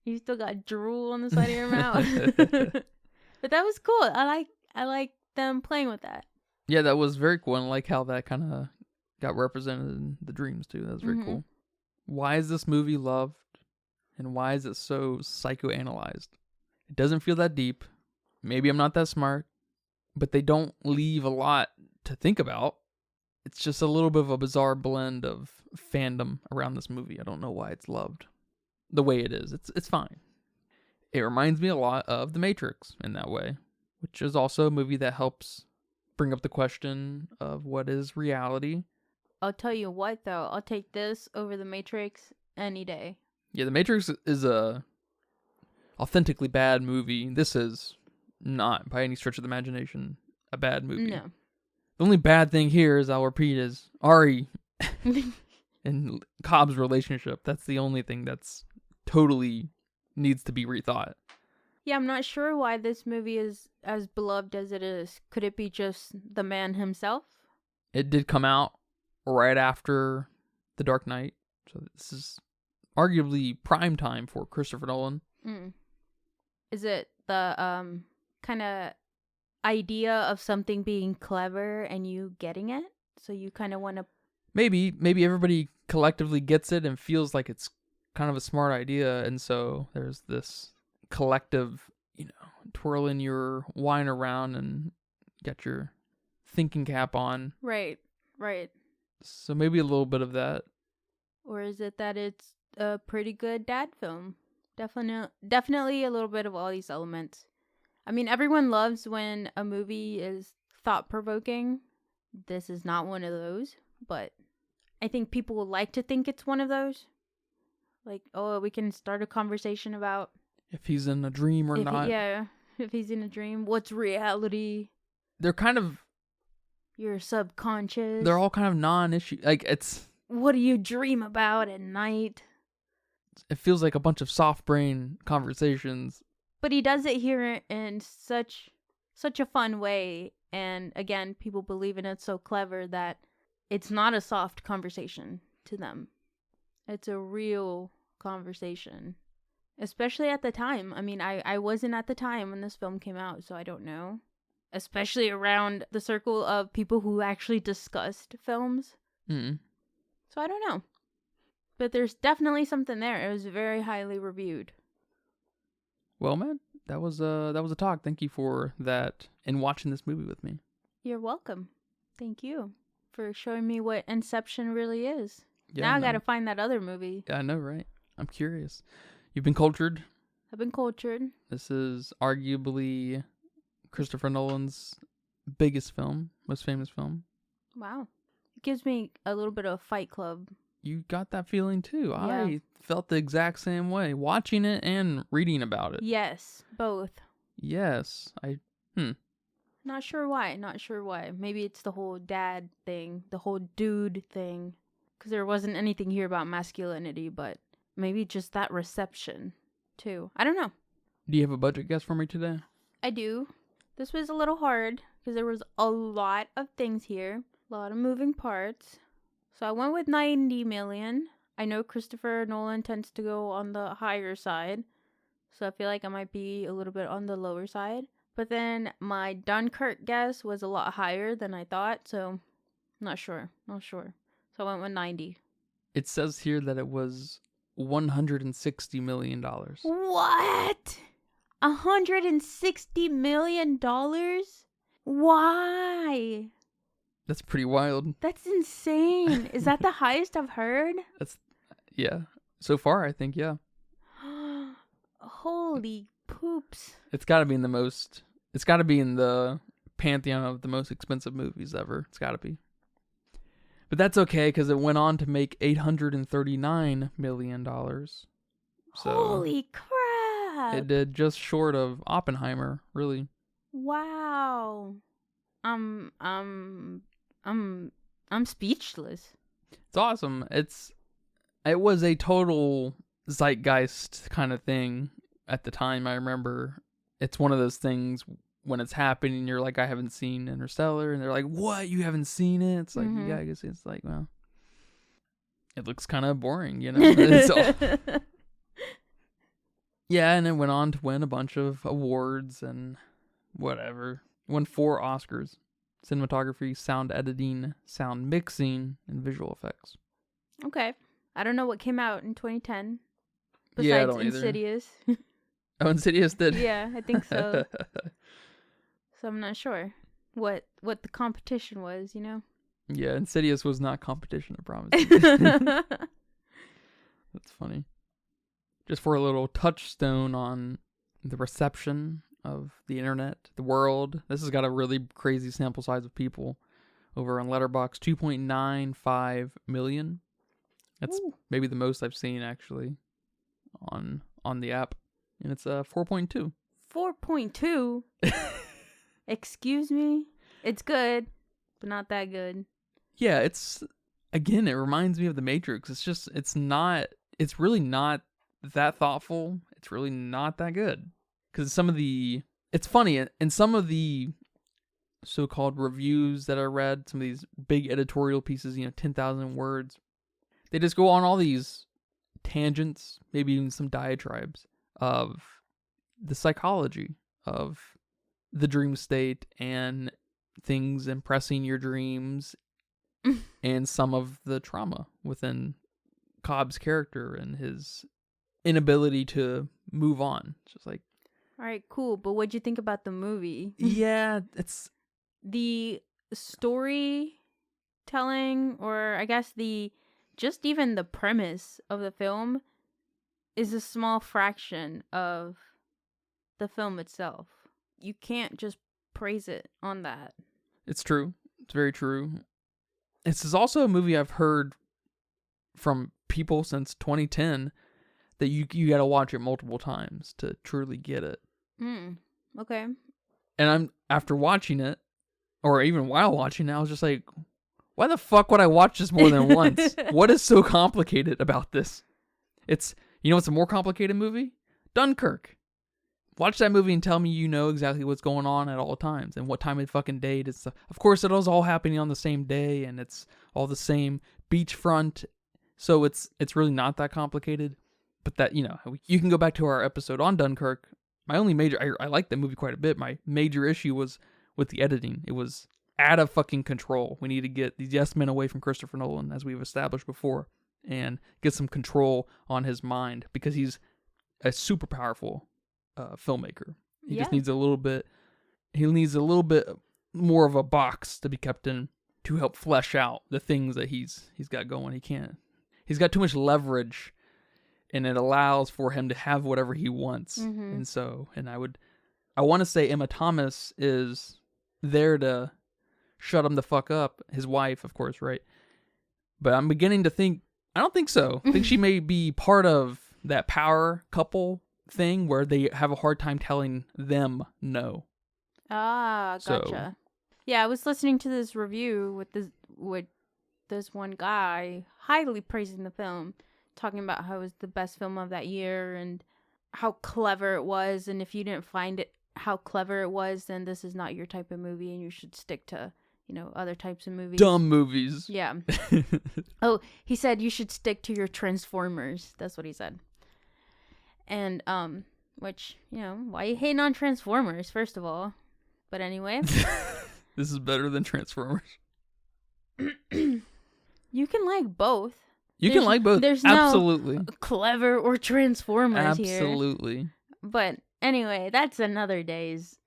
you still got drool on the side of your mouth. But that was cool. I like them playing with that. Yeah, that was very cool. And I like how that kind of got represented in the dreams too. That was very cool. Why is this movie loved, and why is it so psychoanalyzed? It doesn't feel that deep. Maybe I'm not that smart, but they don't leave a lot to think about. It's just a little bit of a bizarre blend of fandom around this movie. I don't know why it's loved the way it is. It's fine. It reminds me a lot of The Matrix in that way, which is also a movie that helps bring up the question of what is reality. I'll tell you what, though. I'll take this over The Matrix any day. Yeah, The Matrix is a authentically bad movie. This is not, by any stretch of the imagination, a bad movie. No. The only bad thing here, is I'll repeat, is Ari and Cobb's relationship. That's the only thing that's totally needs to be rethought. Yeah, I'm not sure why this movie is as beloved as it is. Could it be just the man himself? It did come out right after The Dark Knight, so this is arguably prime time for Christopher Nolan. Is it the kind of idea of something being clever and you getting it? So you kind of want to... Maybe everybody collectively gets it and feels like it's kind of a smart idea, and so there's this collective, twirling your wine around and get your thinking cap on. Right. So maybe a little bit of that. Or is it that it's a pretty good dad film? Definitely a little bit of all these elements. I mean, everyone loves when a movie is thought-provoking. This is not one of those, but I think people would like to think it's one of those. Like, oh, we can start a conversation about... if he's in a dream or not. If he's in a dream. What's reality? They're kind of... your subconscious. They're all kind of non-issue. Like, it's... what do you dream about at night? It feels like a bunch of soft brain conversations. But he does it here in such a fun way. And again, people believe in it so clever that it's not a soft conversation to them. It's a real conversation. Especially at the time. I mean, I wasn't at the time when this film came out, so I don't know. Especially around the circle of people who actually discussed films. Mm. So I don't know. But there's definitely something there. It was very highly reviewed. Well, man, that was a talk. Thank you for that and watching this movie with me. You're welcome. Thank you for showing me what Inception really is. Yeah, now I gotta find that other movie. Yeah, I know, right? I'm curious. You've been cultured. I've been cultured. This is arguably Christopher Nolan's biggest film, most famous film. Wow. It gives me a little bit of Fight Club. You got that feeling too. Yeah. I felt the exact same way, watching it and reading about it. Yes, both. Yes. Not sure why. Maybe it's the whole dad thing, the whole dude thing. Because there wasn't anything here about masculinity, but maybe just that reception, too. I don't know. Do you have a budget guess for me today? I do. This was a little hard because there was a lot of things here. A lot of moving parts. So I went with 90 million. I know Christopher Nolan tends to go on the higher side. So I feel like I might be a little bit on the lower side. But then my Dunkirk guess was a lot higher than I thought. So not sure. So I went with 90. It says here that it was $160 million. What? $160 million? Why? That's pretty wild. That's insane. Is that the highest I've heard? Yeah. So far, I think, yeah. Holy poops. It's got to be in the pantheon of the most expensive movies ever. It's got to be. But that's okay, because it went on to make $839 million. So holy crap. It did just short of Oppenheimer, really. Wow. I'm speechless. It's awesome. It was a total zeitgeist kind of thing at the time. I remember it's one of those things when it's happening, you're like, I haven't seen Interstellar, and they're like, what? You haven't seen it? It's like, yeah, I guess it's like, well, it looks kind of boring, Yeah, and it went on to win a bunch of awards and whatever. Won 4 Oscars: cinematography, sound editing, sound mixing, and visual effects. Okay. I don't know what came out in 2010 besides Yeah, I don't Insidious. Oh, Insidious did? Yeah, I think so. So I'm not sure what the competition was, Yeah, Insidious was not competition, I promise you. That's funny. Just for a little touchstone on the reception of the internet, the world. This has got a really crazy sample size of people over on Letterboxd, 2.95 million. That's maybe the most I've seen actually on the app, and it's 4.2. 4.2. Excuse me. It's good. but not that good. Yeah, it reminds me of The Matrix. It's really not that thoughtful. It's really not that good. Because it's funny, in some of the so-called reviews that I read, some of these big editorial pieces, 10,000 words, they just go on all these tangents, maybe even some diatribes of the psychology of the dream state and things impressing your dreams and some of the trauma within Cobb's character and his inability to move on. It's just like, all right, cool. But what'd you think about the movie? Yeah, it's the storytelling, or I guess just even the premise of the film is a small fraction of the film itself. You can't just praise it on that. It's true. It's very true. This is also a movie I've heard from people since 2010 that you got to watch it multiple times to truly get it. Okay. And after watching it, or even while watching it, I was just like, why the fuck would I watch this more than once? What is so complicated about this? It's a more complicated movie? Dunkirk. Watch that movie and tell me you know exactly what's going on at all times and what time of fucking day it is. Of course, it was all happening on the same day and it's all the same beachfront. So it's really not that complicated. But that, you can go back to our episode on Dunkirk. My only I like that movie quite a bit. My major issue was with the editing. It was out of fucking control. We need to get these yes men away from Christopher Nolan, as we've established before, and get some control on his mind because he's a super powerful filmmaker. He just needs a little bit. He needs a little bit more of a box to be kept in to help flesh out the things that he's got going. He's got too much leverage, and it allows for him to have whatever he wants. And so, I want to say Emma Thomas is there to shut him the fuck up. His wife, of course, right? But I'm beginning to think, I don't think so. I think she may be part of that power couple thing where they have a hard time telling them no. Ah, gotcha. Yeah, I was listening to this review with this one guy highly praising the film, talking about how it was the best film of that year and how clever it was, and if you didn't find it how clever it was, then this is not your type of movie and you should stick to, other types of movies. Dumb movies. Yeah. Oh, he said you should stick to your Transformers. That's what he said. And, which, why are you hating on Transformers, first of all? But anyway. This is better than Transformers. You can like both. You can like both. There's absolutely no clever or Transformers here. Absolutely. But anyway, that's another day's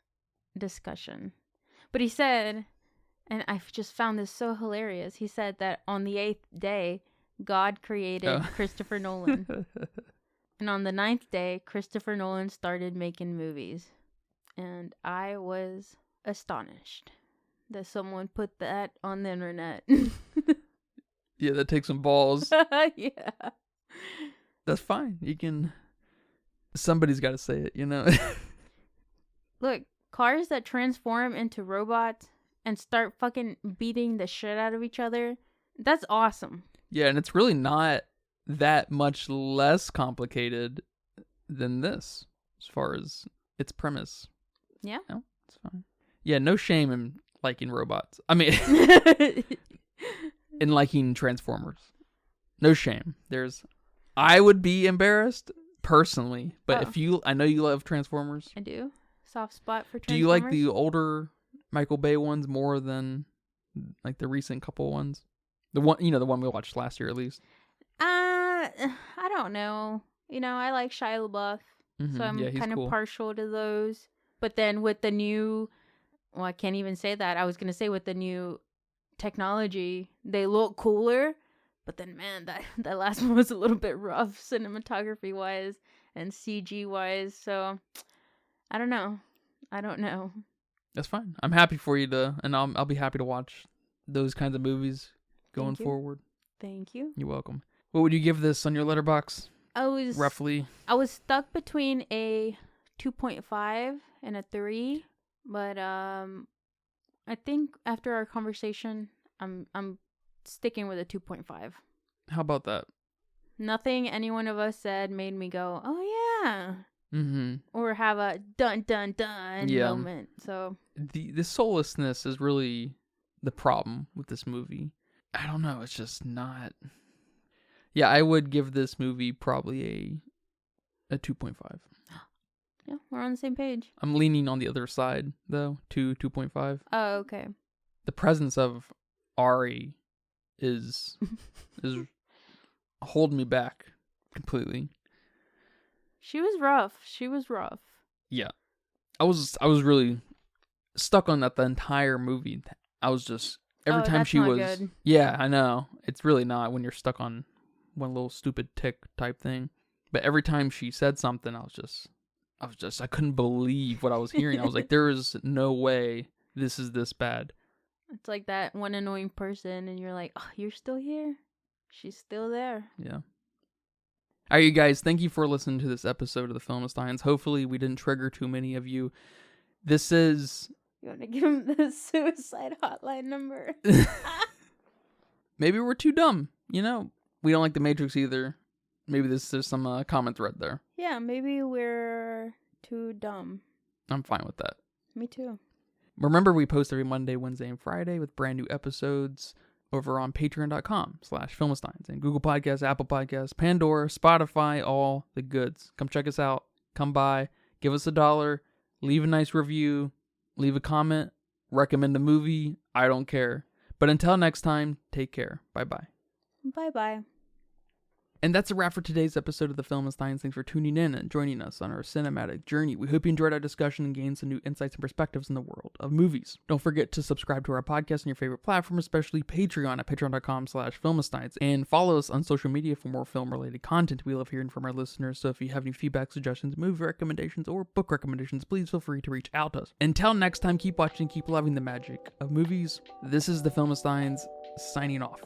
discussion. But he said, and I just found this so hilarious, he said that on the 8th day, God created Christopher Nolan. And on the 9th day, Christopher Nolan started making movies. And I was astonished that someone put that on the internet. Yeah, that takes some balls. Yeah. That's fine. Somebody's got to say it, Look, cars that transform into robots and start fucking beating the shit out of each other, that's awesome. Yeah, and it's really not that much less complicated than this as far as its premise. Yeah. No, it's fine. Yeah, no shame in liking robots. I mean, in liking Transformers. No shame. I would be embarrassed personally, but I know you love Transformers. I do. Soft spot for Transformers. Do you like the older Michael Bay ones more than like the recent couple ones? The one we watched last year at least. I don't know. I like Shia LaBeouf, so I'm kind of partial to those. But then with the new, I can't even say that. I was gonna say with the new technology, they look cooler. But then, man, that last one was a little bit rough, cinematography wise and CG wise. So I don't know. That's fine. I'm happy for you and I'll be happy to watch those kinds of movies going forward. Thank you. You're welcome. What would you give this on your letterbox? Roughly. I was stuck between a 2.5 and a 3, but I think after our conversation, I'm sticking with a 2.5. How about that? Nothing any one of us said made me go, oh yeah. Mm-hmm. Or have a dun dun dun moment. So the soullessness is really the problem with this movie. I don't know, it's just not. Yeah, I would give this movie probably a 2.5. yeah, we're on the same page. I'm leaning on the other side though, to 2.5. Oh, okay. The presence of Ari is holding me back completely. She was rough. Yeah. I was really stuck on that the entire movie. I was just every time that's she not was good. Yeah, I know. It's really not when you're stuck on one little stupid tick type thing. But every time she said something, I couldn't believe what I was hearing. I was like, there is no way this is this bad. It's like that one annoying person and you're like, oh, you're still here? She's still there. Yeah. All right, you guys, thank you for listening to this episode of the Filmistines. Hopefully we didn't trigger too many of you. This is... You want to give him the suicide hotline number? Maybe we're too dumb, you know? We don't like The Matrix either. Maybe there's some common thread there. Yeah, maybe we're too dumb. I'm fine with that. Me too. Remember, we post every Monday, Wednesday, and Friday with brand new episodes over on patreon.com/Filmistines and Google Podcasts, Apple Podcasts, Pandora, Spotify, all the goods. Come check us out. Come by. Give us $1. Leave a nice review. Leave a comment. Recommend a movie. I don't care. But until next time, take care. Bye-bye. Bye-bye. And that's a wrap for today's episode of the Filmistines. Thanks for tuning in and joining us on our cinematic journey. We hope you enjoyed our discussion and gained some new insights and perspectives in the world of movies. Don't forget to subscribe to our podcast on your favorite platform, especially Patreon at patreon.com/Filmistines. And follow us on social media for more film-related content. We love hearing from our listeners, so if you have any feedback, suggestions, movie recommendations, or book recommendations, please feel free to reach out to us. Until next time, keep watching, keep loving the magic of movies. This is the Filmistines, signing off.